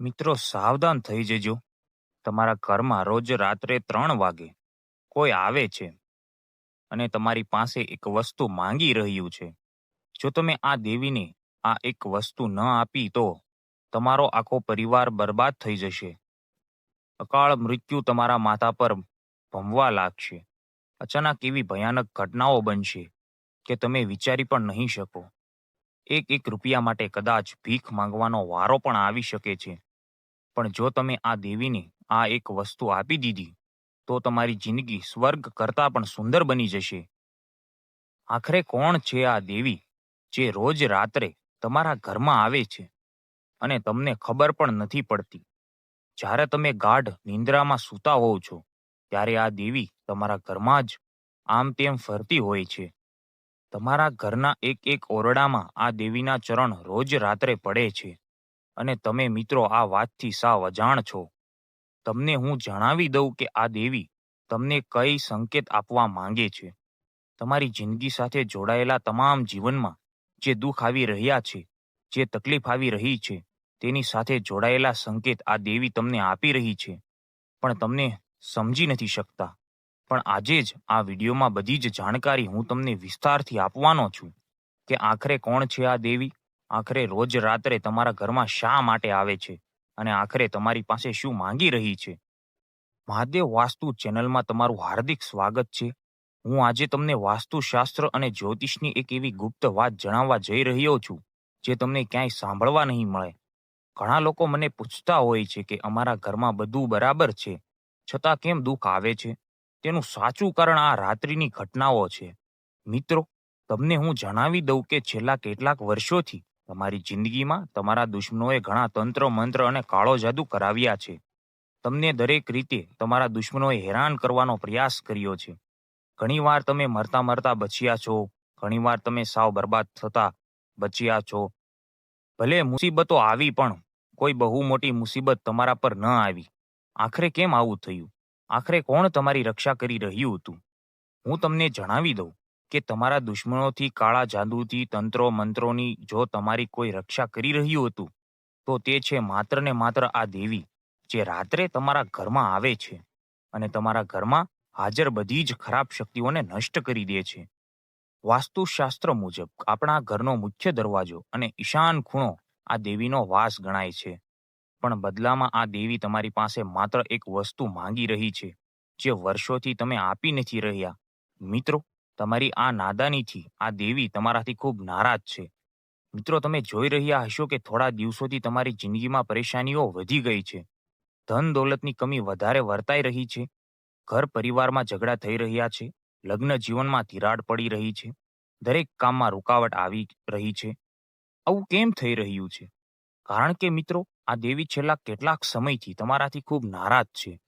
મિત્રો સાવધાન થઈ જજો. તમારા ઘરમાં રોજ રાત્રે 3 વાગે કોઈ આવે છે અને તમારી પાસે એક વસ્તુ માંગી રહ્યું છે. જો તમે આ દેવીને આ એક વસ્તુ ન આપી તો તમારો આખો પરિવાર બરબાદ થઈ જશે. અકાળ મૃત્યુ તમારા માથા પર ભમવા લાગશે. અચાનક એવી ભયાનક ઘટનાઓ બનશે કે તમે વિચારી પણ નહીં શકો. એક એક રૂપિયા માટે કદાચ ભીખ માંગવાનો વારો પણ આવી શકે છે. પણ જો તમે આ દેવીને આ એક વસ્તુ આપી દીધી તો તમારી જિંદગી સ્વર્ગ કરતાં પણ સુંદર બની જશે. આખરે કોણ છે આ દેવી જે રોજ રાત્રે તમારા ઘરમાં આવે છે અને તમને ખબર પણ નથી પડતી? જ્યારે તમે ગાઢ નિંદ્રામાં સૂતા હોવ છો ત્યારે આ દેવી તમારા ઘરમાં જ આમ તેમ ફરતી હોય છે. તમારા ઘરના એક એક ઓરડામાં આ દેવીના ચરણ રોજ રાત્રે પડે છે અને તમે મિત્રો આ વાતથી સાવ અજાણ છો. તમને હું જણાવી દઉં કે આ દેવી તમને કઈ સંકેત આપવા માંગે છે. તમારી જિંદગી સાથે જોડાયેલા તમામ જીવનમાં જે દુઃખ આવી રહ્યા છે, જે તકલીફ આવી રહી છે, તેની સાથે જોડાયેલા સંકેત આ દેવી તમને આપી રહી છે, પણ તમને સમજી નથી શકતા. પણ આજે જ આ વિડીયોમાં બધી જ જાણકારી હું તમને વિસ્તારથી આપવાનો છું કે આખરે કોણ છે આ દેવી, આખરે રોજ રાત્રે તમારા ઘરમાં શા માટે આવે છે અને આખરે તમારી પાસે શું માંગી રહી છે. મહાદેવ વાસ્તુ ચેનલમાં તમારું હાર્દિક સ્વાગત છે. હું આજે તમને વાસ્તુશાસ્ત્ર અને જ્યોતિષની એક એવી ગુપ્ત વાત જણાવવા જઈ રહ્યો છું જે તમને ક્યાંય સાંભળવા નહીં મળે. ઘણા લોકો મને પૂછતા હોય છે કે અમારા ઘરમાં બધું બરાબર છે છતાં કેમ દુઃખ આવે છે. તેનું સાચું કારણ આ રાત્રિની ઘટનાઓ છે. મિત્રો, તમને હું જણાવી દઉં કે છેલ્લા કેટલાક વર્ષોથી તમારી જિંદગીમાં તમારા દુશ્મનોએ ઘણા તંત્ર મંત્ર અને કાળો જાદુ કરાવ્યા છે. તમને દરેક રીતે તમારા દુશ્મનોએ હેરાન કરવાનો પ્રયાસ કર્યો છે. ઘણીવાર તમે મરતા મરતા બચ્યા છો, ઘણીવાર તમે સાવ બરબાદ થતા બચ્યા છો. ભલે મુસીબતો આવી પણ કોઈ બહુ મોટી મુસીબત તમારા પર ન આવી. આખરે કેમ આવું થયું? આખરે કોણ તમારી રક્ષા કરી રહ્યું હતું? હું તમને જણાવી દઉં કે તમારા દુશ્મનોથી, કાળા જાદુથી, તંત્રો મંત્રોની જો તમારી કોઈ રક્ષા કરી રહ્યું હતું તો તે છે માત્ર ને માત્ર આ દેવી જે રાત્રે તમારા ઘરમાં આવે છે અને તમારા ઘરમાં હાજર બધી જ ખરાબ શક્તિઓને નષ્ટ કરી દે છે. વાસ્તુશાસ્ત્ર મુજબ આપણા ઘરનો મુખ્ય દરવાજો અને ઈશાન ખૂણો આ દેવીનો વાસ ગણાય છે. પણ બદલામાં આ દેવી તમારી પાસે માત્ર એક વસ્તુ માંગી રહી છે જે વર્ષોથી તમે આપી નથી રહ્યા. મિત્રો, તમારી આ નાદાનીથી આ દેવી તમારાથી ખૂબ નારાજ છે. મિત્રો, તમે જોઈ રહ્યા હશો કે થોડા દિવસોથી તમારી જિંદગીમાં પરેશાનીઓ વધી ગઈ છે. ધન દોલતની કમી વધારે વર્તાઈ રહી છે. ઘર પરિવારમાં ઝઘડા થઈ રહ્યા છે. લગ્ન જીવનમાં તિરાડ પડી રહી છે. દરેક કામમાં રૂકાવટ આવી રહી છે. આવું કેમ થઈ રહ્યું છે? કારણ કે મિત્રો, આ દેવી છેલ્લા કેટલાક સમયથી તમારાથી ખૂબ નારાજ છે.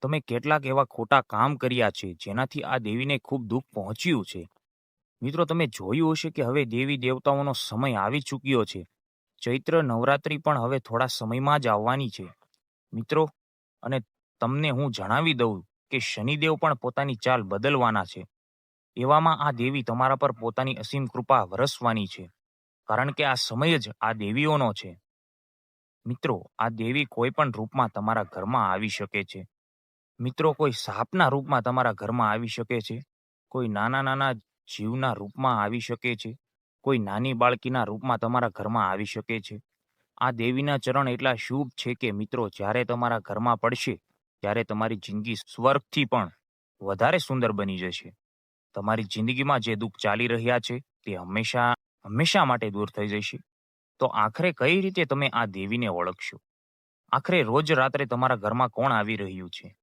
તમે કેટલાક એવા ખોટા કામ કર્યા છે જેનાથી આ દેવીને ખૂબ દુઃખ પહોંચ્યું છે. મિત્રો, તમે જોયું હશે કે હવે દેવી દેવતાઓનો સમય આવી ચૂક્યો છે. ચૈત્ર નવરાત્રિ પણ હવે થોડા સમયમાં જ આવવાની છે. મિત્રો, અને તમને હું જણાવી દઉં કે શનિદેવ પણ પોતાની ચાલ બદલવાના છે. એવામાં આ દેવી તમારા પર પોતાની અસીમ કૃપા વરસવાની છે. કારણ કે આ સમય જ આ દેવીઓનો છે. મિત્રો, આ દેવી કોઈ પણ રૂપમાં તમારા ઘરમાં આવી શકે છે. મિત્રો, કોઈ સાપના રૂપમાં તમારા ઘરમાં આવી શકે છે. કોઈ નાના નાના જીવના રૂપમાં આવી શકે છે. કોઈ નાની બાળકીના રૂપમાં તમારા ઘરમાં આવી શકે છે. આ દેવીના ચરણ એટલા શુભ છે કે મિત્રો, જ્યારે તમારા ઘરમાં પડશે ત્યારે તમારી જિંદગી સ્વર્ગથી પણ વધારે સુંદર બની જશે. તમારી જિંદગીમાં જે દુઃખ ચાલી રહ્યા છે તે હંમેશા હંમેશા માટે દૂર થઈ જશે. તો આખરે કઈ રીતે તમે આ દેવીને ઓળખશો? આખરે રોજ રાત્રે તમારા ઘરમાં કોણ આવી રહ્યું છે?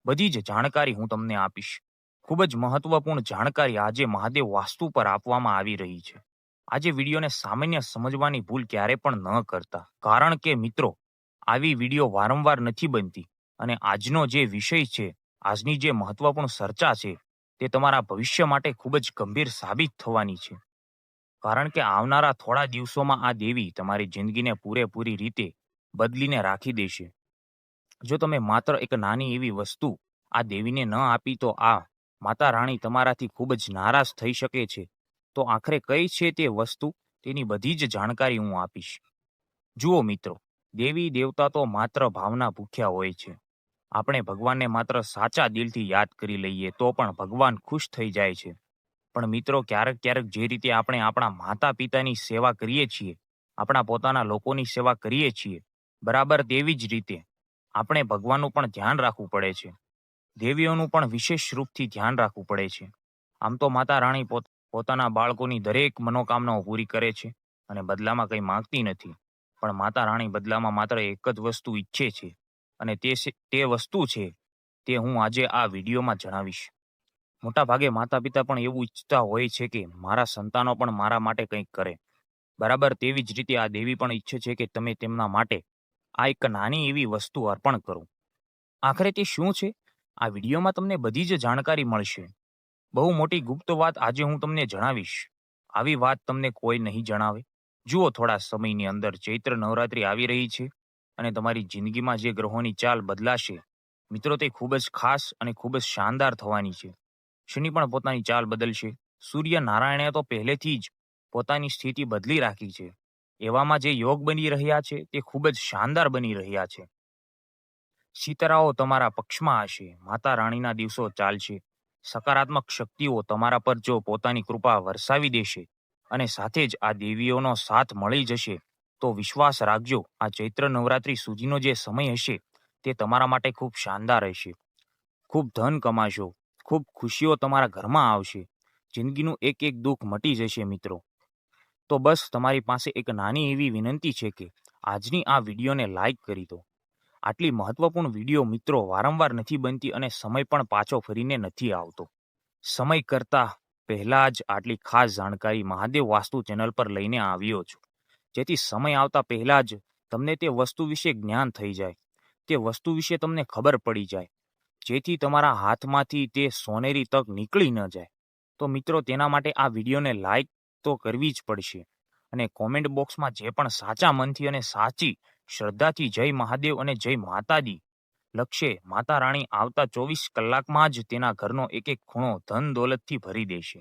બધી જ જાણકારી હું તમને આપીશ. ખૂબ જ મહત્વપૂર્ણ જાણકારી આજે મહાદેવ વાસ્તુ પર આપવામાં આવી રહી છે. આજે વિડીયોને સામાન્ય સમજવાની ભૂલ ક્યારે પણ ન કરતા. કારણ કે મિત્રો, આવી વિડીયો વારંવાર નથી બનતી અને આજનો જે વિષય છે, આજની જે મહત્વપૂર્ણ ચર્ચા છે, તે તમારા ભવિષ્ય માટે ખૂબ જ ગંભીર સાબિત થવાની છે. કારણ કે આવનારા થોડા દિવસોમાં આ દેવી તમારી જિંદગીને પૂરેપૂરી રીતે બદલીને રાખી દેશે. જો તમે માત્ર એક નાની એવી વસ્તુ આ દેવીને ન આપી તો આ માતા રાણી તમારાથી ખૂબ જ નારાજ થઈ શકે છે. તો આખરે કઈ છે તે વસ્તુ, તેની બધી જ જાણકારી હું આપીશ. જુઓ મિત્રો, દેવી દેવતા તો માત્ર ભાવના ભૂખ્યા હોય છે. આપણે ભગવાનને માત્ર સાચા દિલથી યાદ કરી લઈએ તો પણ ભગવાન ખુશ થઈ જાય છે. પણ મિત્રો, ક્યારેક ક્યારેક જે રીતે આપણે આપણા માતા પિતાની સેવા કરીએ છીએ, આપણા પોતાના લોકોની સેવા કરીએ છીએ, બરાબર તેવી જ રીતે આપણે ભગવાનનું પણ ધ્યાન રાખવું પડે છે. દેવીઓનું પણ વિશેષ રૂપથી ધ્યાન રાખવું પડે છે. આમ તો માતા રાણી પોતાના બાળકોની દરેક મનોકામનાઓ પૂરી કરે છે અને બદલામાં કંઈ માંગતી નથી. પણ માતા રાણી બદલામાં માત્ર એક જ વસ્તુ ઈચ્છે છે, અને તે વસ્તુ છે તે હું આજે આ વિડીયોમાં જણાવીશ. મોટા ભાગે માતા પિતા પણ એવું ઈચ્છતા હોય છે કે મારા સંતાનો પણ મારા માટે કંઈક કરે. બરાબર તેવી જ રીતે આ દેવી પણ ઈચ્છે છે કે તમે તેમના માટે આ એક નાની એવી વસ્તુ અર્પણ કરો. આખરે તે શું છે? આ વિડીયોમાં તમને બધી જ જાણકારી મળશે. બહુ મોટી ગુપ્ત વાત આજે હું તમને જણાવીશ. આવી વાત તમને કોઈ નહીં જણાવે. જુઓ, થોડા સમયની અંદર ચૈત્ર નવરાત્રિ આવી રહી છે અને તમારી જિંદગીમાં જે ગ્રહોની ચાલ બદલાશે, મિત્રો, તે ખૂબ જ ખાસ અને ખૂબ જ શાનદાર થવાની છે. શનિ પણ પોતાની ચાલ બદલશે. સૂર્ય નારાયણે તો પહેલેથી જ પોતાની સ્થિતિ બદલી રાખી છે. એવામાં જે યોગ બની રહ્યા છે તે ખૂબ જ શાનદાર બની રહ્યા છે. સિતારાઓ તમારા પક્ષમાં હશે. માતા રાણીના દિવસો ચાલશે. સકારાત્મક શક્તિઓ તમારા પર જો પોતાની કૃપા વરસાવી દેશે અને સાથે જ આ દેવીઓનો સાથ મળી જશે, તો વિશ્વાસ રાખજો, આ ચૈત્ર નવરાત્રિ સુધીનો જે સમય હશે તે તમારા માટે ખૂબ શાનદાર હશે. ખૂબ ધન કમાશો, ખૂબ ખુશીઓ તમારા ઘરમાં આવશે. જિંદગીનું એક એક દુઃખ મટી જશે મિત્રો. તો બસ તમારી પાસે એક નાની એવી વિનંતી છે કે આજની આ વિડીયોને લાઈક કરી દો. આટલી મહત્વપૂર્ણ વિડીયો મિત્રો વારંવાર નથી બનતી અને સમય પણ પાછો ફરીને નથી આવતો. સમય કરતાં પહેલાં જ આટલી ખાસ જાણકારી મહાદેવ વાસ્તુ ચેનલ પર લઈને આવ્યો છું, જેથી સમય આવતા પહેલાં જ તમને તે વસ્તુ વિશે જ્ઞાન થઈ જાય, તે વસ્તુ વિશે તમને ખબર પડી જાય, જેથી તમારા હાથમાંથી તે સોનેરી તક નીકળી ન જાય. તો મિત્રો, તેના માટે આ વિડીયોને લાઈક તો કરવી જ પડશે અને કોમેન્ટ બોક્સમાં જે પણ સાચા મનથી અને સાચી શ્રદ્ધાથી જય મહાદેવ અને જય માતાજી લખશે, માતા રાણી આવતા 24 કલાકમાં જ તેના ઘરનો એક એક ખૂણો ધન દોલતથી ભરી દેશે.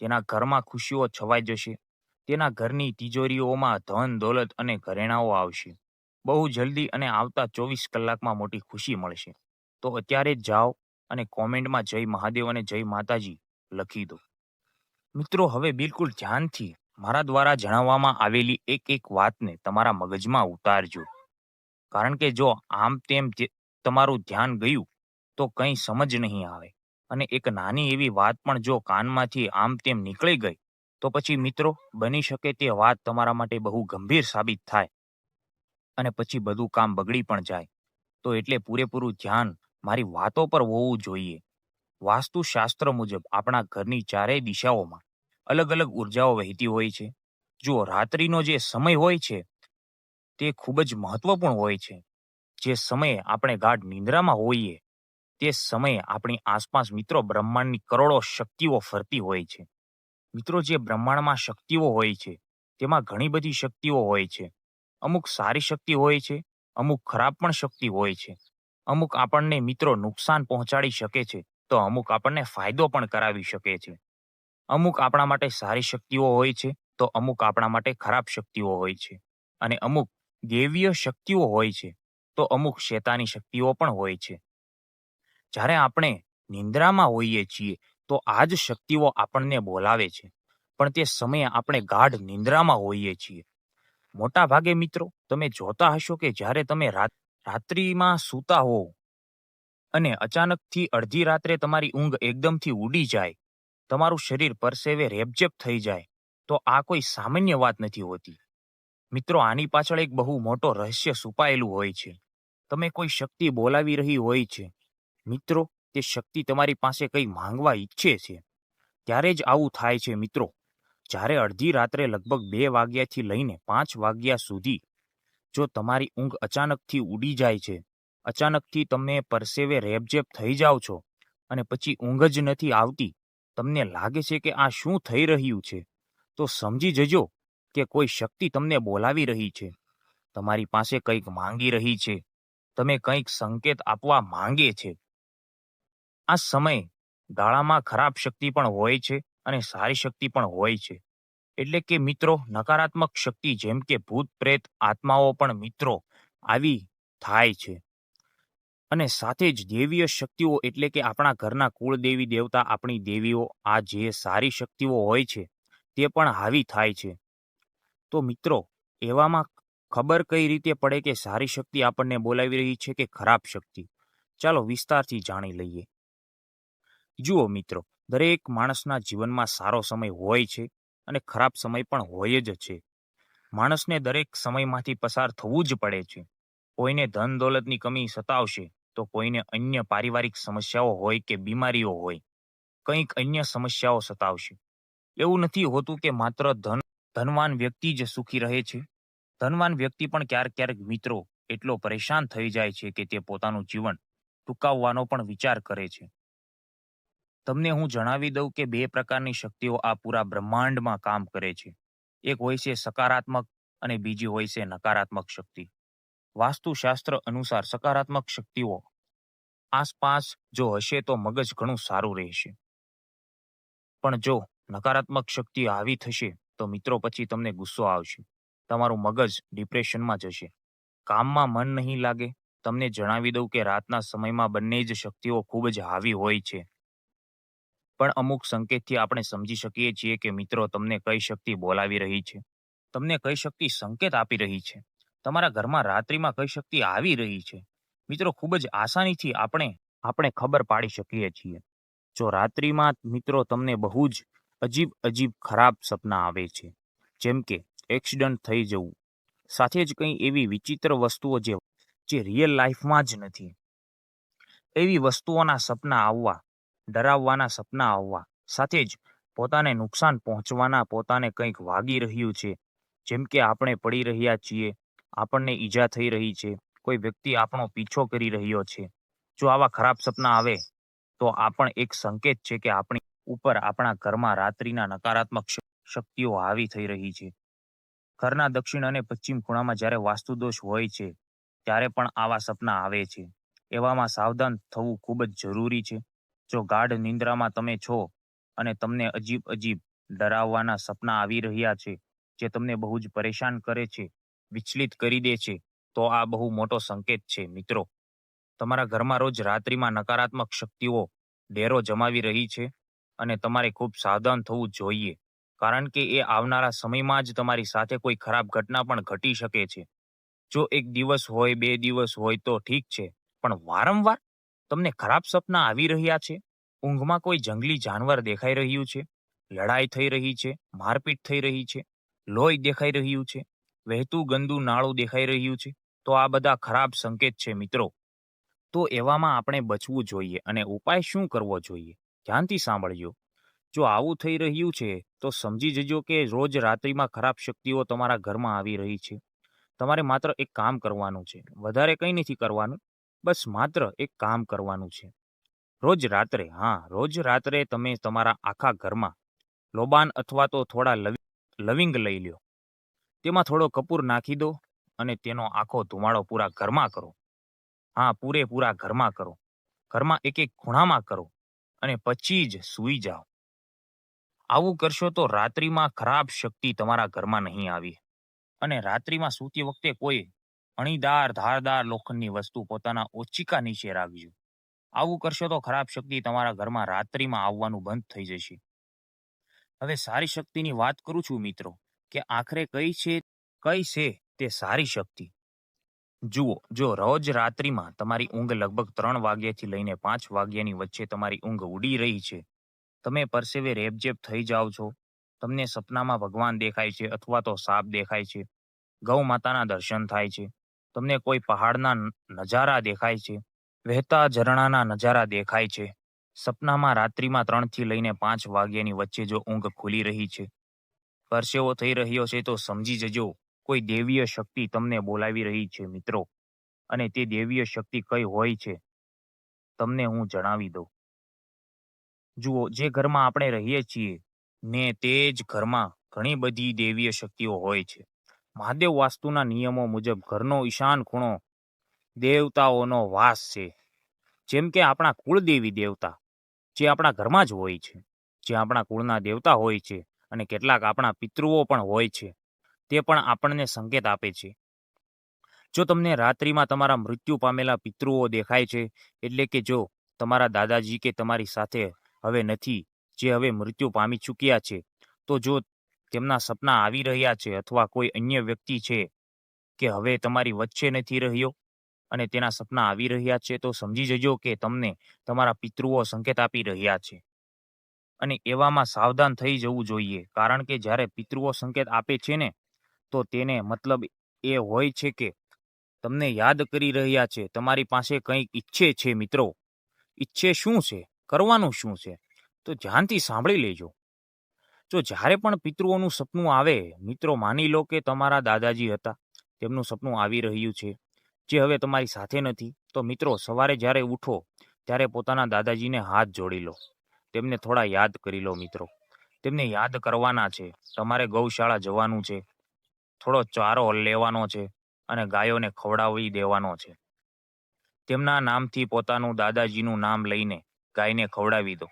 તેના ઘરમાં ખુશીઓ છવાઈ જશે. તેના ઘરની તિજોરીઓમાં ધન દોલત અને ઘરેણાઓ આવશે. બહુ જલ્દી અને આવતા 24 કલાકમાં મોટી ખુશી મળશે. તો અત્યારે જ જાઓ અને કોમેન્ટમાં જય મહાદેવ અને જય માતાજી લખી દો. મિત્રો, હવે બિલકુલ ધ્યાનથી મારા દ્વારા જણાવવામાં આવેલી એક એક વાતને તમારા મગજમાં ઉતારજો. કારણ કે જો આમ તેમ તમારું ધ્યાન ગયું તો કંઈ સમજ નહીં આવે, અને એક નાની એવી વાત પણ જો કાનમાંથી આમ તેમ નીકળી ગઈ તો પછી મિત્રો બની શકે તે વાત તમારા માટે બહુ ગંભીર સાબિત થાય અને પછી બધું કામ બગડી પણ જાય. તો એટલે પૂરેપૂરું ધ્યાન મારી વાતો પર હોવું જોઈએ. વાસ્તુશાસ્ત્ર મુજબ આપણા ઘરની ચારેય દિશાઓમાં અલગ અલગ ઉર્જાઓ વહેતી હોય છે. જુઓ, રાત્રિનો જે સમય હોય છે તે ખૂબ જ મહત્વપૂર્ણ હોય છે. જે સમયે આપણે ગાઢ નિંદ્રામાં હોઈએ તે સમયે આપણી આસપાસ મિત્રો બ્રહ્માંડની કરોડો શક્તિઓ ફરતી હોય છે. મિત્રો, જે બ્રહ્માંડમાં શક્તિઓ હોય છે તેમાં ઘણી બધી શક્તિઓ હોય છે. અમુક સારી શક્તિ હોય છે, અમુક ખરાબ પણ શક્તિ હોય છે. અમુક આપણને મિત્રો નુકસાન પહોંચાડી શકે છે, તો અમુક આપણને ફાયદો પણ કરાવી શકે છે. અમુક આપણા માટે સારી શક્તિઓ હોય છે, તો અમુક આપણા માટે ખરાબ શક્તિઓ હોય છે. અને અમુક દૈવીય શક્તિઓ હોય છે, તો અમુક શૈતાની શક્તિઓ પણ હોય છે. જ્યારે આપણે નિંદ્રામાં હોઈએ છીએ તો આ જ શક્તિઓ આપણને બોલાવે છે, પણ તે સમયે આપણે ગાઢ નિંદ્રામાં હોઈએ છીએ. મોટા ભાગે મિત્રો તમે જોતા હશો કે જ્યારે તમે રાત્રિમાં સૂતા હો અને અચાનકથી અડધી રાત્રે તમારી ઊંઘ એકદમથી ઉડી જાય, તમારું શરીર પરસેવે રેબઝેબ થઈ જાય, તો આ કોઈ સામાન્ય વાત નથી હોતી. મિત્રો, આની પાછળ એક બહુ મોટો રહસ્ય છુપાયેલું હોય છે. તમે કોઈ શક્તિ બોલાવી રહી હોય છે. મિત્રો, તે શક્તિ તમારી પાસે કંઈ માંગવા ઈચ્છે છે. ત્યારે જ આવું થાય છે મિત્રો. જ્યારે અડધી રાત્રે લગભગ 2 વાગ્યાથી લઈને 5 વાગ્યા સુધી જો તમારી ઊંઘ અચાનકથી ઉડી જાય છે, અચાનકથી તમે પરસેવે રેબઝેબ થઈ જાઓ છો અને પછી ઊંઘ જ નથી આવતી, તમને લાગે છે કે આ શું થઈ રહ્યું છે, તો સમજી જજો કે કોઈ શક્તિ તમને બોલાવી રહી છે, તમારી પાસે કંઈક માંગી રહી છે, તમે કંઈક સંકેત આપવા માંગે છે. આ સમય ગાળામાં ખરાબ શક્તિ પણ હોય છે અને સારી શક્તિ પણ હોય છે. એટલે કે મિત્રો, નકારાત્મક શક્તિ જેમ કે ભૂત પ્રેત આત્માઓ પણ મિત્રો આવી થાય છે. અને સાથે જ દેવીય શક્તિઓ એટલે કે આપણા ઘરના કુળદેવી દેવતા, આપણી દેવીઓ, આ જે સારી શક્તિઓ હોય છે તે પણ હાવી થાય છે. તો મિત્રો, એવામાં ખબર કઈ રીતે પડે કે સારી શક્તિ આપણને બોલાવી રહી છે કે ખરાબ શક્તિ? ચાલો વિસ્તારથી જાણી લઈએ. જુઓ મિત્રો, દરેક માણસના જીવનમાં સારો સમય હોય છે અને ખરાબ સમય પણ હોય જ છે. માણસને દરેક સમયમાંથી પસાર થવું જ પડે છે. કોઈને ધન દોલતની કમી સતાવશે, તો કોઈને અન્ય પારિવારિક સમસ્યાઓ હોય કે બીમારીઓ હોય, કંઈક અન્ય સમસ્યાઓ સતાવશે. એવું નથી હોતું કે માત્ર ધનવાન વ્યક્તિ જ સુખી રહે છે. ધનવાન વ્યક્તિ પણ ક્યારેક ક્યારેક મિત્રો એટલો પરેશાન થઈ જાય છે કે તે પોતાનું જીવન ટૂંકાવવાનો પણ વિચાર કરે છે. તમને હું જણાવી દઉં કે બે પ્રકારની શક્તિઓ આ પૂરા બ્રહ્માંડમાં કામ કરે છે. એક હોય છે સકારાત્મક અને બીજી હોય છે નકારાત્મક શક્તિ. વાસ્તુશાસ્ત્ર અનુસાર સકારાત્મક શક્તિઓ આસપાસ જો હશે તો મગજ ઘણું સારું રહેશે. પણ જો નકારાત્મક શક્તિ હાવી થશે તો મિત્રો પછી તમને ગુસ્સો આવશે. તમારું મગજ ડિપ્રેશનમાં જશે. કામમાં મન નહીં લાગે. તમને જણાવી દઉં કે રાતના સમયમાં બંને જ શક્તિઓ ખૂબ જ હાવી હોય છે. પણ અમુક સંકેતથી આપણે સમજી શકીએ છીએ કે મિત્રો તમને કઈ શક્તિ બોલાવી રહી છે. તમને કઈ શક્તિ સંકેત આપી રહી છે. તમારા ઘરમાં રાત્રિમાં કઈ શક્તિ આવી રહી છે. મિત્રો, ખૂબ જ આસાનીથી આપણે ખબર પાડી શકીએ છીએ. જો રાત્રિમાં મિત્રો તમને બહુ જ અજીબ અજીબ ખરાબ સપના આવે છે, જેમ કે એક્સિડન્ટ થઈ જવું, સાથે જ કંઈ એવી વિચિત્ર વસ્તુઓ જે રિયલ લાઈફમાં જ નથી, એવી વસ્તુઓના સપના આવવા, ડરાવવાના સપના આવવા, સાથે જ પોતાને નુકસાન પહોંચવાના, પોતાને કંઈક વાગી રહ્યું છે, જેમ કે આપણે પડી રહ્યા છીએ, આપણને ઈજા થઈ રહી છે, કોઈ વ્યક્તિ આપણો પીછો કરી રહ્યો છે. જો આવા ખરાબ સપના આવે તો આ પણ એક સંકેત છે કે આપણી ઉપર, આપણા ઘરમાં રાત્રિના નકારાત્મક શક્તિઓ હાવી થઈ રહી છે. ઘરના દક્ષિણ અને પશ્ચિમ ખૂણામાં જ્યારે વાસ્તુદોષ હોય છે ત્યારે પણ આવા સપના આવે છે. એવામાં સાવધાન થવું ખૂબ જ જરૂરી છે. જો ગાઢ નિંદ્રામાં તમે છો અને તમને અજીબ અજીબ ડરાવવાના સપના આવી રહ્યા છે, જે તમને બહુ જ પરેશાન કરે છે, વિચલિત કરી દે છે, તો આ બહુ મોટો સંકેત છે મિત્રો. તમારા ઘરમાં રોજ રાત્રિમાં નકારાત્મક શક્તિઓ ડેરો જમાવી રહી છે અને તમારે ખૂબ સાવધાન થવું જોઈએ, કારણ કે એ આવનારા સમયમાં જ તમારી સાથે કોઈ ખરાબ ઘટના પણ ઘટી શકે છે. જો એક દિવસ હોય, 2 દિવસ હોય તો ઠીક છે, પણ વારંવાર તમને ખરાબ સપના આવી રહ્યા છે, ઊંઘમાં કોઈ જંગલી જાનવર દેખાઈ રહ્યું છે, લડાઈ થઈ રહી છે, મારપીટ થઈ રહી છે, લોહી દેખાઈ રહ્યું છે, વહેતું ગંદુ નાળું દેખાઈ રહ્યું છે, તો આ બધા ખરાબ સંકેત છે મિત્રો. તો એવામાં આપણે બચવું જોઈએ. અને ઉપાય શું કરવો જોઈએ? ધ્યાનથી સાંભળજો. જો આવું થઈ રહ્યું છે તો સમજી જજો કે રોજ રાત્રિમાં ખરાબ શક્તિઓ તમારા ઘરમાં આવી રહી છે. તમારે માત્ર એક કામ કરવાનું છે, વધારે કંઈ નથી કરવાનું, બસ માત્ર એક કામ કરવાનું છે. રોજ રાત્રે તમે તમારા આખા ઘરમાં લોબાન અથવા તો થોડા લવિંગ લઈ લો, તેમાં થોડો કપૂર નાખી દો અને તેનો આખો ધુમાડો પૂરા ઘરમાં કરો. હા, પૂરેપૂરા ઘરમાં કરો. ઘરમાં એક એક ખૂણામાં કરો અને પછી જ સૂઈ જાઓ. આવું કરશો તો રાત્રિમાં ખરાબ શક્તિ તમારા ઘરમાં નહીં આવી. અને રાત્રિમાં સૂતી વખતે કોઈ અણીદાર ધારદાર લોખંડની વસ્તુ પોતાના ઓચિકા નીચે રાખજો. આવું કરશો તો ખરાબ શક્તિ તમારા ઘરમાં રાત્રિમાં આવવાનું બંધ થઈ જશે. હવે સારી શક્તિની વાત કરું છું મિત્રો, કે આખરે કઈ છે તે સારી શક્તિ. જુઓ, જો રોજ રાત્રિમાં તમારી ઊંઘ લગભગ 3 વાગ્યાથી લઈને 5 વાગ્યાની વચ્ચે તમારી ઊંઘ ઉડી રહી છે, તમે પરસેવે રેબઝેબ થઈ જાઓ છો, તમને સપનામાં ભગવાન દેખાય છે અથવા તો સાપ દેખાય છે, ગૌ માતાના દર્શન થાય છે, તમને કોઈ પહાડના નજારા દેખાય છે, વહેતા ઝરણાના નજારા દેખાય છે, સપનામાં રાત્રિમાં 3થી લઈને 5 વાગ્યાની વચ્ચે જો ઊંઘ ખુલી રહી છે, પરસેવો થઈ રહ્યો છે, તો સમજી જજો કોઈ દેવીય શક્તિ તમને બોલાવી રહી છે મિત્રો. અને તે દેવીય શક્તિ કઈ હોય છે તમને હું જણાવી દઉં. જુઓ, જે ઘરમાં આપણે રહીએ છીએ ને તે જ ઘરમાં ઘણી બધી દેવીય શક્તિઓ હોય છે. મહાદેવ વાસ્તુના નિયમો મુજબ ઘરનો ઈશાન ખૂણો દેવતાઓનો વાસ છે. જેમ કે આપણા કુળદેવી દેવતા જે આપણા ઘરમાં જ હોય છે, જે આપણા કુળના દેવતા હોય છે, અને કેટલાક આપણા પિતૃઓ પણ હોય છે, તે પણ આપણને સંકેત આપે છે. જો તમને રાત્રિમાં તમારા મૃત્યુ પામેલા પિતૃઓ દેખાય છે, એટલે કે જો તમારા દાદાજી કે તમારી સાથે હવે નથી, જે હવે મૃત્યુ પામી ચૂક્યા છે, તો જો તેમના સપના આવી રહ્યા છે અથવા કોઈ અન્ય વ્યક્તિ છે કે હવે તમારી વચ્ચે નથી રહ્યો અને તેના સપના આવી રહ્યા છે, તો સમજી જજો કે તમને તમારા પિતૃઓ સંકેત આપી રહ્યા છે. અને એવામાં સાવધાન થઈ જવું જોઈએ, કારણ કે જ્યારે પિતૃઓ સંકેત આપે છે ને, તો તેને મતલબ એ હોય છે કે તમને યાદ કરી રહ્યા છે, તમારી પાસે કંઈક ઈચ્છે છે મિત્રો. ઈચ્છે શું છે, કરવાનું શું છે, તો ધ્યાનથી સાંભળી લેજો. જો જ્યારે પણ પિતૃઓનું સપનું આવે મિત્રો, માની લો કે તમારા દાદાજી હતા, તેમનું સપનું આવી રહ્યું છે, જે હવે તમારી સાથે નથી, તો મિત્રો સવારે જ્યારે ઉઠો ત્યારે પોતાના દાદાજીને હાથ જોડી લો, તેમને થોડા યાદ કરી લો મિત્રો. તેમને યાદ કરવાના છે, તમારે ગૌશાળા જવાનું છે, થોડો ચારો લેવાનો છે અને ગાયોને ખવડાવી દેવાનો છે. તેમના નામથી પોતાનું દાદાજીનું નામ લઈને ગાયને ખવડાવી દો.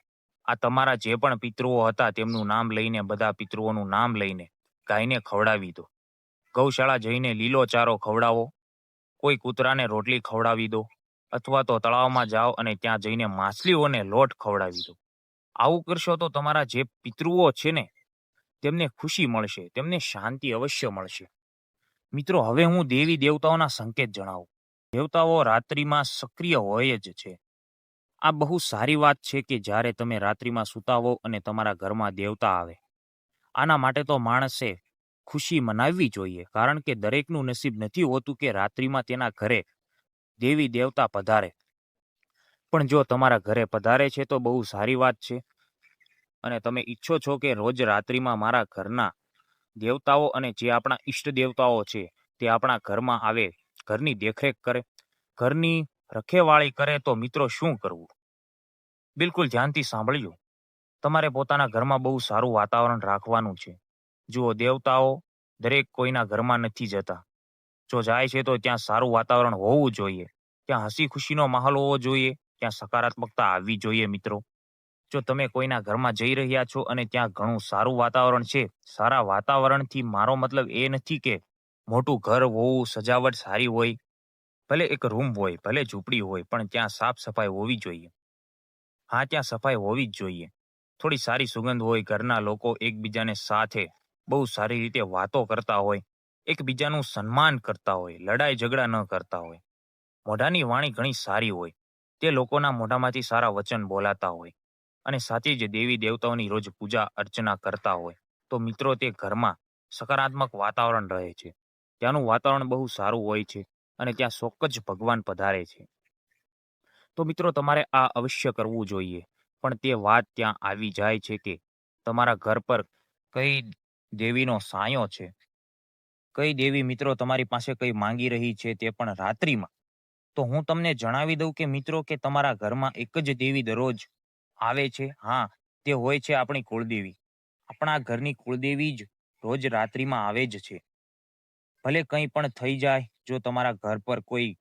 આ તમારા જે પણ પિતૃઓ હતા તેમનું નામ લઈને, બધા પિતૃઓનું નામ લઈને ગાયને ખવડાવી દો. ગૌશાળા જઈને લીલો ચારો ખવડાવો, કોઈ કૂતરાને રોટલી ખવડાવી દો, અથવા તો તળાવમાં જાઓ અને ત્યાં જઈને માછલીઓને લોટ ખવડાવી દો. આવું કરશો તો તમારા જે પિતૃઓ છે ને, તેમને ખુશી મળશે, તેમને શાંતિ અવશ્ય મળશે. મિત્રો, હવે હું દેવી દેવતાઓના સંકેત જણાવું. દેવતાઓ રાત્રિમાં સક્રિય હોય જ છે. આ બહુ સારી વાત છે કે જ્યારે તમે રાત્રિમાં સૂતા હો અને તમારા ઘરમાં દેવતા આવે. આના માટે તો માણસે ખુશી મનાવવી જોઈએ, કારણ કે દરેકનું નસીબ નથી હોતું કે રાત્રિમાં તેના ઘરે દેવી દેવતા પધારે. પણ જો તમારા ઘરે પધારે છે તો બહુ સારી વાત છે. અને તમે ઈચ્છો છો કે રોજ રાત્રિમાં મારા ઘરના દેવતાઓ અને જે આપણા ઈષ્ટ દેવતાઓ છે તે આપણા ઘરમાં આવે, ઘરની દેખરેખ કરે, ઘરની રખેવાળી કરે, તો મિત્રો શું કરવું? બિલકુલ ધ્યાનથી સાંભળજો. તમારે પોતાના ઘરમાં બહુ સારું વાતાવરણ રાખવાનું છે. જુઓ, દેવતાઓ દરેક કોઈના ઘરમાં નથી જતા. જો જાય છે તો ત્યાં સારું વાતાવરણ હોવું જોઈએ, ત્યાં હસી ખુશીનો માહોલ હોવો જોઈએ, ત્યાં સકારાત્મકતા આવવી જોઈએ મિત્રો. જો તમે કોઈના ઘરમાં જઈ રહ્યા છો અને ત્યાં ઘણું સારું વાતાવરણ છે, સારા વાતાવરણથી મારો મતલબ એ નથી કે મોટું ઘર હોવું, સજાવટ સારી હોય, ભલે એક રૂમ હોય, ભલે ઝૂંપડી હોય, પણ ત્યાં સાફ સફાઈ હોવી જોઈએ. હા, ત્યાં સફાઈ હોવી જ જોઈએ. થોડી સારી સુગંધ હોય, ઘરના લોકો એકબીજાને સાથે બહુ સારી રીતે વાતો કરતા હોય, એકબીજાનું સન્માન કરતા હોય, લડાઈ ઝઘડા ન કરતા હોય, મોઢાની વાણી ઘણી સારી હોય, તે લોકોના મોઢામાંથી સારા વચન બોલાતા હોય અને સાથે જ દેવી દેવતાઓની રોજ પૂજા અર્ચના કરતા હોય, તો મિત્રો તે ઘરમાં સકારાત્મક વાતાવરણ રહે છે. ત્યાંનું વાતાવરણ બહુ સારું હોય છે અને ત્યાં ચોક્કસ ભગવાન પધારે છે. તો મિત્રો તમારે આ અવશ્ય કરવું જોઈએ. પણ તે વાત ત્યાં આવી જાય છે કે તમારા ઘર પર કઈ દેવીનો સાયો છે, કઈ દેવી મિત્રો તમારી પાસે કઈ માંગી રહી છે, તે પણ રાત્રિમાં. તો હું તમને જણાવી દઉં કે મિત્રો, કે તમારા ઘરમાં એક જ દેવી દરરોજ આવે છે. હા, તે હોય છે આપણી કુળદેવી. આપણા ઘરની કુળદેવી જ રોજ રાત્રિમાં આવે જ છે. ભલે કંઈ પણ થઈ જાય, જો તમારા ઘર પર કોઈ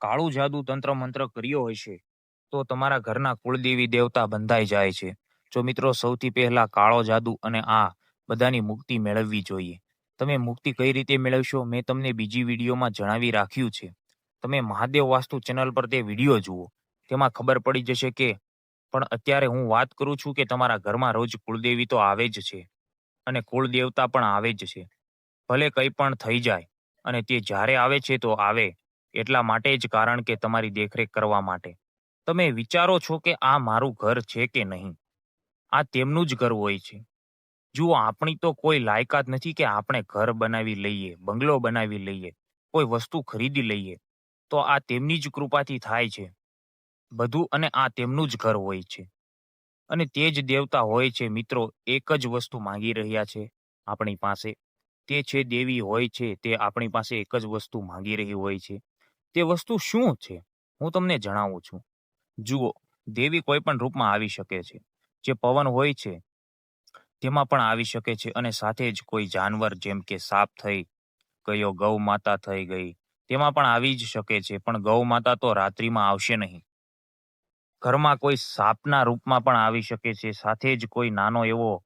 કાળું જાદુ તંત્ર મંત્ર કર્યો હશે, તો તમારા ઘરના કુળદેવી દેવતા બંધાઈ જાય છે. જો મિત્રો, સૌથી પહેલા કાળો જાદુ અને આ બધાની મુક્તિ મેળવવી જોઈએ. તમે મુક્તિ કઈ રીતે મેળવશો, મેં તમને બીજી વિડીયોમાં જણાવી રાખ્યું છે. તમે મહાદેવ વાસ્તુ ચેનલ પર તે વિડીયો જુઓ, તેમાં ખબર પડી જશે કે. પણ અત્યારે હું વાત કરું છું કે તમારા ઘરમાં રોજ કુળદેવી તો આવે જ છે અને કુળદેવતા પણ આવે જ છે. ભલે કંઈ પણ થઈ જાય, અને તે જ્યારે આવે છે તો આવે એટલા માટે જ, કારણ કે તમારી દેખરેખ કરવા માટે. તમે વિચારો છો કે આ મારું ઘર છે કે નહીં? આ તેમનું જ ઘર હોય છે. જુઓ, આપણી તો કોઈ લાયકાત નથી કે આપણે ઘર બનાવી લઈએ, બંગલો બનાવી લઈએ, કોઈ વસ્તુ ખરીદી લઈએ. તો આ તેમની જ કૃપાથી થાય છે બધું, અને આ તેમનું જ ઘર હોય છે. અને તે જ દેવતા હોય છે મિત્રો. એક જ વસ્તુ માંગી રહ્યા છે આપણી પાસે. તે છે દેવી હોય છે, તે આપણી પાસે એક જ વસ્તુ માંગી રહી હોય છે. તે વસ્તુ શું છે, હું તમને જણાવું છું. જુઓ, દેવી કોઈ પણ રૂપમાં આવી શકે છે. જે પવન હોય છે તેમાં પણ આવી શકે છે, અને સાથે જ કોઈ જાનવર જેમ કે સાપ થઈ ગયો, ગૌ માતા થઈ ગઈ, તેમાં પણ આવી જ શકે છે. પણ ગૌ માતા તો રાત્રિમાં આવશે નહીં. ઘરમાં કોઈ સાપના રૂપમાં પણ આવી શકે છે. સાથે જ કોઈ નાનો એવો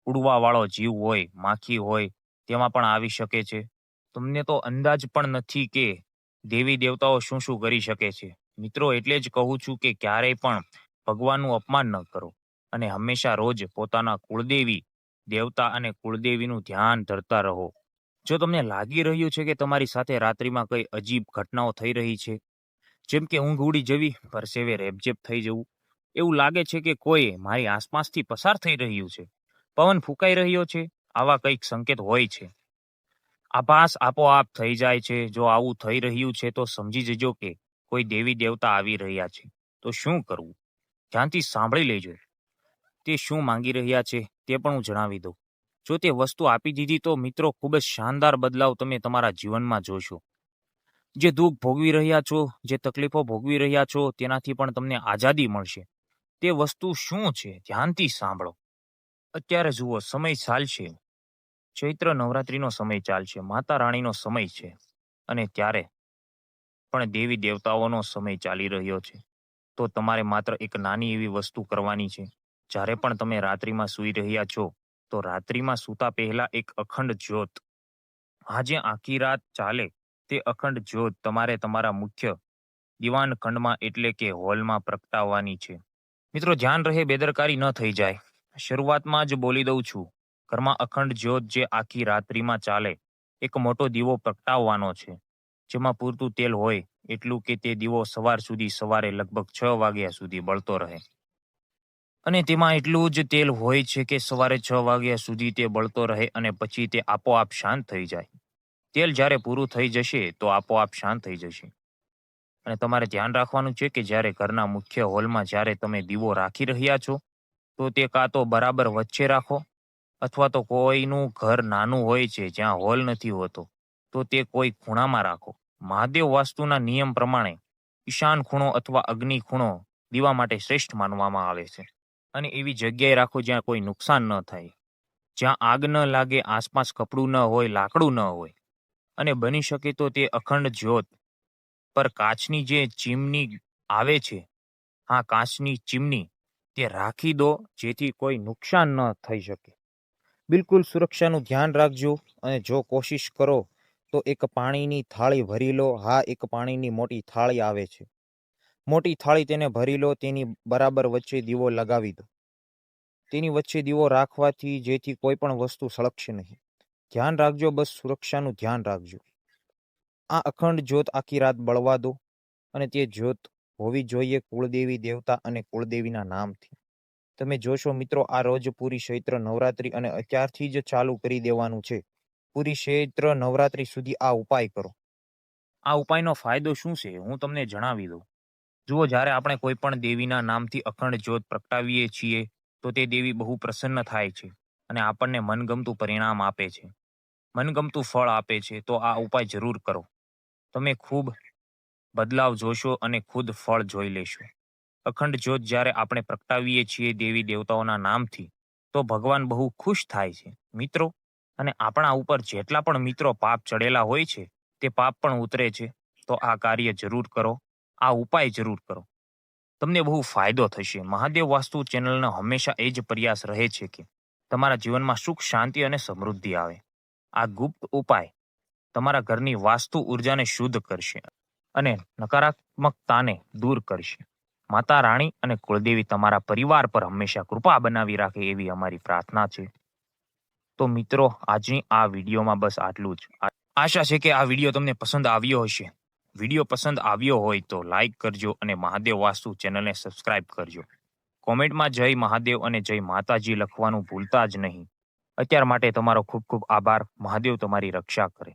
ઉડવાવાળો જીવ હોય, માખી હોય, તેમાં પણ આવી શકે છે. તમને તો અંદાજ પણ નથી કે દેવી દેવતાઓ શું શું કરી શકે છે. મિત્રો, એટલે જ કહું છું કે ક્યારેય પણ ભગવાનનું અપમાન ન કરો અને હંમેશા રોજ પોતાના કુળદેવી દેવતા અને કુળદેવીનું ધ્યાન ધરતા રહો. જો તમને લાગી રહ્યું છે કે તમારી સાથે રાત્રિમાં કઈ અજીબ ઘટનાઓ થઈ રહી છે, જેમ કે ઊંઘ ઉડી જવી, પરસેવે રેબઝેબ થઈ જવું, એવું લાગે છે કે કોઈ મારી આસપાસથી પસાર થઈ રહ્યું છે, પવન ફૂંકાઈ રહ્યો છે, આવા કંઈક સંકેત હોય છે. આભાસ આપોઆપ થઈ જાય છે. જો આવું થઈ રહ્યું છે તો સમજી જજો કે કોઈ દેવી દેવતા આવી રહ્યા છે. તો શું કરવું? ધ્યાનથી સાંભળી લેજો. તે શું માંગી રહ્યા છે તે પણ હું જણાવી દઉં. જો તે વસ્તુ આપી દીધી તો મિત્રો, ખૂબ જ શાનદાર બદલાવ તમે તમારા જીવનમાં જોશો. જે દુઃખ ભોગવી રહ્યા છો, જે તકલીફો ભોગવી રહ્યા છો, તેનાથી પણ તમને આઝાદી મળશે. તે વસ્તુ શું છે? ધ્યાનથી સાંભળો. અત્યારે જુઓ, સમય ચાલશે. ચૈત્ર નવરાત્રિનો સમય ચાલશે, માતા રાણીનો સમય છે, અને ત્યારે પણ દેવી દેવતાઓનો સમય ચાલી રહ્યો છે. તો તમારે માત્ર એક નાની એવી વસ્તુ કરવાની છે. જ્યારે પણ તમે રાત્રિમાં સૂઈ રહ્યા છો, તો રાત્રિમાં સૂતા પહેલા એક અખંડ જ્યોત, આજે આખી રાત ચાલે તે અખંડ જ્યોત તમારે તમારા મુખ્ય દીવાન ખંડમાં એટલે કે હોલમાં પ્રગટાવવાની છે. મિત્રો, ધ્યાન રહે, બેદરકારી ન થઈ જાય. શરૂઆતમાં જ બોલી દઉં છું, ઘરમાં અખંડ જ્યોત જે આખી રાત્રિમાં ચાલે એક મોટો દીવો પ્રગટાવવાનો છે, જેમાં પૂરતું તેલ હોય એટલું કે તે દીવો સવાર સુધી, સવારે લગભગ 6 વાગ્યા સુધી બળતો રહે. અને તેમાં એટલું જ તેલ હોય છે કે સવારે 6 વાગ્યા સુધી તે બળતો રહે અને પછી તે આપોઆપ શાંત થઈ જાય. તેલ જ્યારે પૂરું થઈ જશે તો આપોઆપ શાંત થઈ જશે. અને તમારે ધ્યાન રાખવાનું છે કે જ્યારે ઘરના મુખ્ય હોલમાં જ્યારે તમે દીવો રાખી રહ્યા છો, તો તે કાં તો બરાબર વચ્ચે રાખો, અથવા તો કોઈનું ઘર નાનું હોય છે જ્યાં હોલ નથી હોતો, તો તે કોઈ ખૂણામાં રાખો. મહાદેવ વાસ્તુના નિયમ પ્રમાણે ઈશાન ખૂણો અથવા અગ્નિ ખૂણો દીવા માટે શ્રેષ્ઠ માનવામાં આવે છે. અને એવી જગ્યાએ રાખો જ્યાં કોઈ નુકસાન ન થાય, જ્યાં આગ ન લાગે, આસપાસ કપડું ન હોય, લાકડું ન હોય. અને બની શકે તો તે અખંડ જ્યોત પર કાચની જે ચીમની આવે છે, હા, કાચની ચીમની, તે રાખી દો, જેથી કોઈ નુકસાન ન થઈ શકે. બિલકુલ સુરક્ષાનું ધ્યાન રાખજો. અને જો કોશિશ કરો તો એક પાણીની થાળી ભરી લો. હા, એક પાણીની મોટી થાળી આવે છે, મોટી થાળી, તેને ભરી લો. તેની બરાબર વચ્ચે દીવો લગાવી દો. તેની વચ્ચે દીવો રાખવાથી જેથી કોઈ પણ વસ્તુ સળગશે નહીં. ધ્યાન રાખજો, બસ સુરક્ષાનું ધ્યાન રાખજો. આ અખંડ જ્યોત આખી રાત બળવા દો, અને તે જ્યોત હોવી જોઈએ કુળદેવી દેવતા અને કુળદેવીના નામથી. તમે જોશો મિત્રો, આ રોજ પૂરી ચૈત્ર નવરાત્રી, અને અત્યારથી જ ચાલુ કરી દેવાનું છે. પૂરી ચૈત્ર નવરાત્રી સુધી આ ઉપાય કરો. આ ઉપાયનો ફાયદો શું છે હું તમને જણાવી દઉં. જુઓ, જ્યારે આપણે કોઈ પણ દેવીના નામથી અખંડ જ્યોત પ્રગટાવીએ છીએ, તો તે દેવી બહુ પ્રસન્ન થાય છે અને આપણને મનગમતું પરિણામ આપે છે, મનગમતું ફળ આપે છે. તો આ ઉપાય જરૂર કરો. તમે ખૂબ બદલાવ જોશો અને ખુદ ફળ જોઈ લેશો. અખંડ જ્યોત જ્યારે આપણે પ્રગટાવીએ છીએ દેવી દેવતાઓના નામથી, તો ભગવાન બહુ ખુશ થાય છે મિત્રો. અને આપણા ઉપર જેટલા પણ મિત્રો પાપ ચડેલા હોય છે, તે પાપ પણ ઉતરે છે. તો આ કાર્ય જરૂર કરો, આ ઉપાય જરૂર કરો. તમને બહુ ફાયદો થશે. મહાદેવ વાસ્તુ ચેનલનો હંમેશા એ જ પ્રયાસ રહે છે કે તમારા જીવનમાં સુખ, શાંતિ અને સમૃદ્ધિ આવે. આ ગુપ્ત ઉપાય તમારા ઘરની વાસ્તુ ઉર્જાને શુદ્ધ કરશે અને નકારાત્મકતાને દૂર કરશે. માતા રાણી અને કુળદેવી તમારા પરિવાર પર હંમેશા કૃપા બનાવી રાખે એવી અમારી પ્રાર્થના છે. તો મિત્રો, આજની આ વિડીયોમાં બસ આટલું જ. આશા છે કે આ વિડીયો તમને પસંદ આવ્યો હશે. વિડીયો પસંદ આવ્યો હોય તો લાઈક કરજો અને મહાદેવ વાસ્તુ ચેનલને સબસ્ક્રાઇબ કરજો. કોમેન્ટમાં જય મહાદેવ અને જય માતાજી લખવાનું ભૂલતા જ નહીં. અત્યાર માટે તમારો ખૂબ ખૂબ આભાર. મહાદેવ તમારી રક્ષા કરે.